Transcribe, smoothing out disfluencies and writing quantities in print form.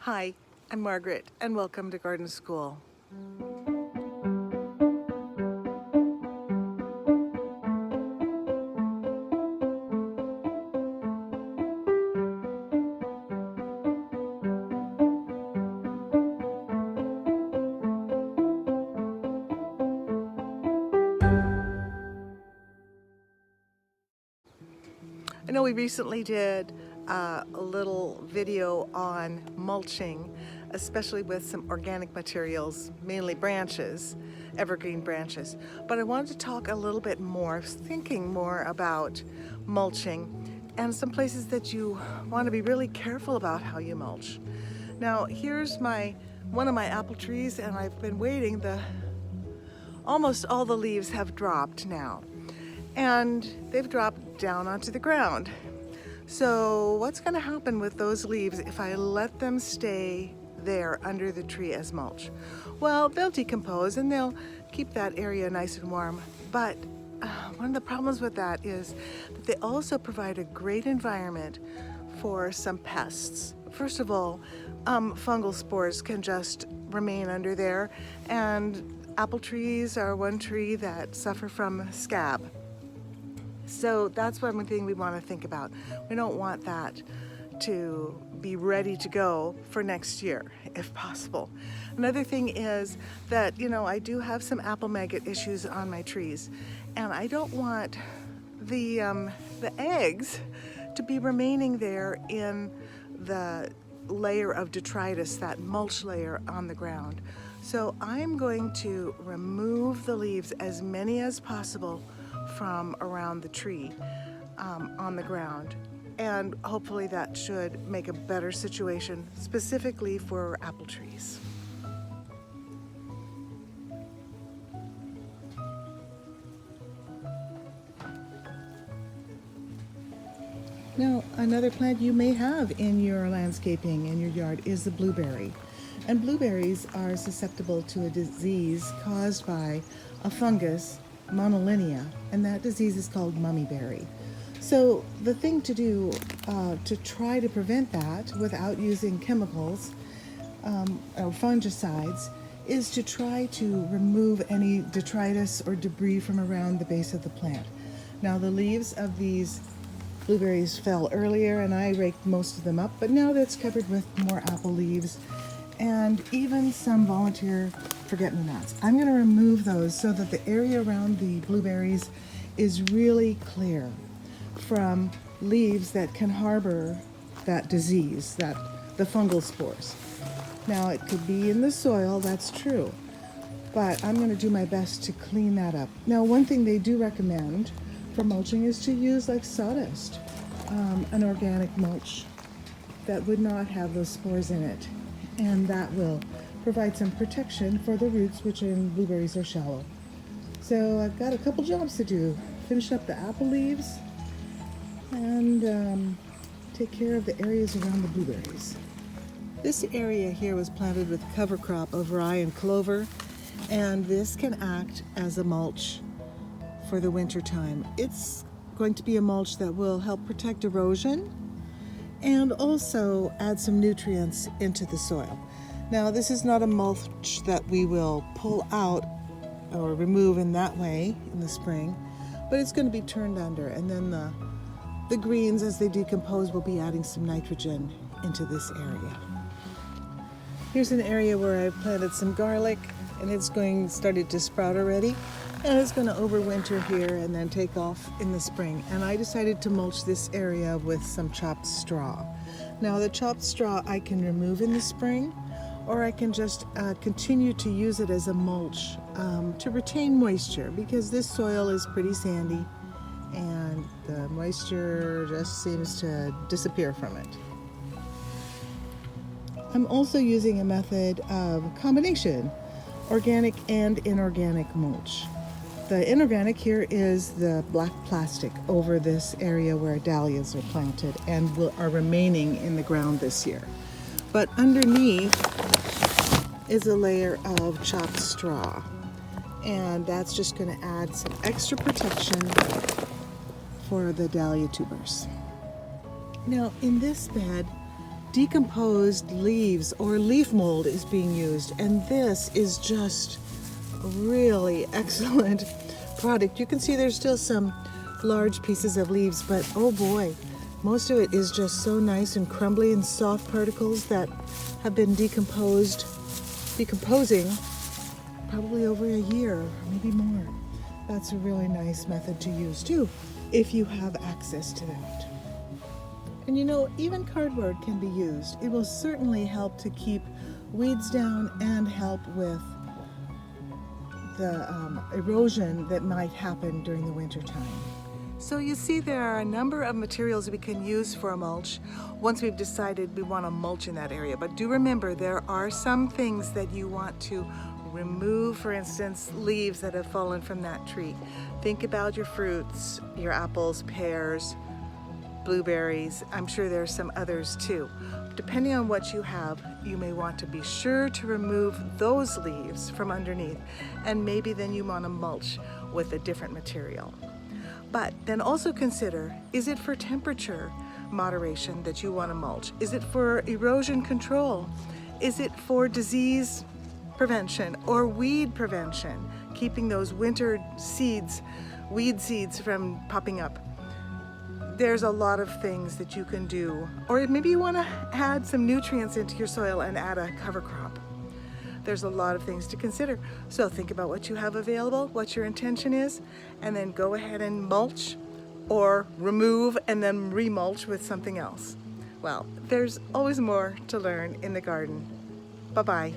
Hi, I'm Margaret, and welcome to Garden School. I know we recently did a little video on mulching, especially with some organic materials, mainly branches, evergreen branches. But I wanted to talk a little bit more, thinking more about mulching and some places that you want to be really careful about how you mulch. Now, here's one of my apple trees, and I've been waiting. Almost all the leaves have dropped now, and they've dropped down onto the ground. So what's going to happen with those leaves if I let them stay there under the tree as mulch? Well, they'll decompose and they'll keep that area nice and warm. But one of the problems with that is that they also provide a great environment for some pests. First of all, fungal spores can just remain under there, and apple trees are one tree that suffer from scab. So that's one thing we want to think about. We don't want that to be ready to go for next year, if possible. Another thing is that, I do have some apple maggot issues on my trees, and I don't want the eggs to be remaining there in the layer of detritus, that mulch layer on the ground. So I'm going to remove the leaves, as many as possible, from around the tree on the ground, and hopefully that should make a better situation specifically for apple trees. Now, another plant you may have in your landscaping in your yard is the blueberry. And blueberries are susceptible to a disease caused by a fungus, monolinea, and that disease is called mummyberry. So the thing to do to try to prevent that without using chemicals or fungicides is to try to remove any detritus or debris from around the base of the plant. Now, the leaves of these blueberries fell earlier and I raked most of them up, but now that's covered with more apple leaves and even some volunteer forget-me-nots. I'm going to remove those so that the area around the blueberries is really clear from leaves that can harbor that disease, the fungal spores. Now, it could be in the soil, that's true, but I'm going to do my best to clean that up. Now, one thing they do recommend for mulching is to use like sawdust, an organic mulch that would not have those spores in it, and that will provide some protection for the roots, which in blueberries are shallow. So I've got a couple jobs to do. Finish up the apple leaves and take care of the areas around the blueberries. This area here was planted with cover crop of rye and clover, and this can act as a mulch for the winter time. It's going to be a mulch that will help protect erosion and also add some nutrients into the soil. Now, this is not a mulch that we will pull out or remove in that way in the spring, but it's going to be turned under, and then the greens, as they decompose, will be adding some nitrogen into this area. Here's an area where I've planted some garlic, and it's started to sprout already, and it's going to overwinter here and then take off in the spring. And I decided to mulch this area with some chopped straw. Now, the chopped straw I can remove in the spring, or I can just continue to use it as a mulch to retain moisture, because this soil is pretty sandy and the moisture just seems to disappear from it. I'm also using a method of combination, organic and inorganic mulch. The inorganic here is the black plastic over this area where dahlias are planted and are remaining in the ground this year. But underneath is a layer of chopped straw, and that's just going to add some extra protection for the dahlia tubers. Now, in this bed, decomposed leaves or leaf mold is being used, and this is just a really excellent product. You can see there's still some large pieces of leaves, but oh boy, most of it is just so nice and crumbly and soft particles that have been decomposing probably over a year, or maybe more. That's a really nice method to use too, if you have access to that. And you know, even cardboard can be used. It will certainly help to keep weeds down and help with the erosion that might happen during the winter time. So you see there are a number of materials we can use for a mulch once we've decided we want to mulch in that area. But do remember, there are some things that you want to remove, for instance, leaves that have fallen from that tree. Think about your fruits, your apples, pears, blueberries. I'm sure there are some others too. Depending on what you have, you may want to be sure to remove those leaves from underneath, and maybe then you want to mulch with a different material. But then also consider, is it for temperature moderation that you want to mulch? Is it for erosion control? Is it for disease prevention or weed prevention, keeping those winter seeds, weed seeds from popping up? There's a lot of things that you can do. Or maybe you want to add some nutrients into your soil and add a cover crop. There's a lot of things to consider. So think about what you have available, what your intention is, and then go ahead and mulch or remove and then remulch with something else. Well, there's always more to learn in the garden. Bye-bye.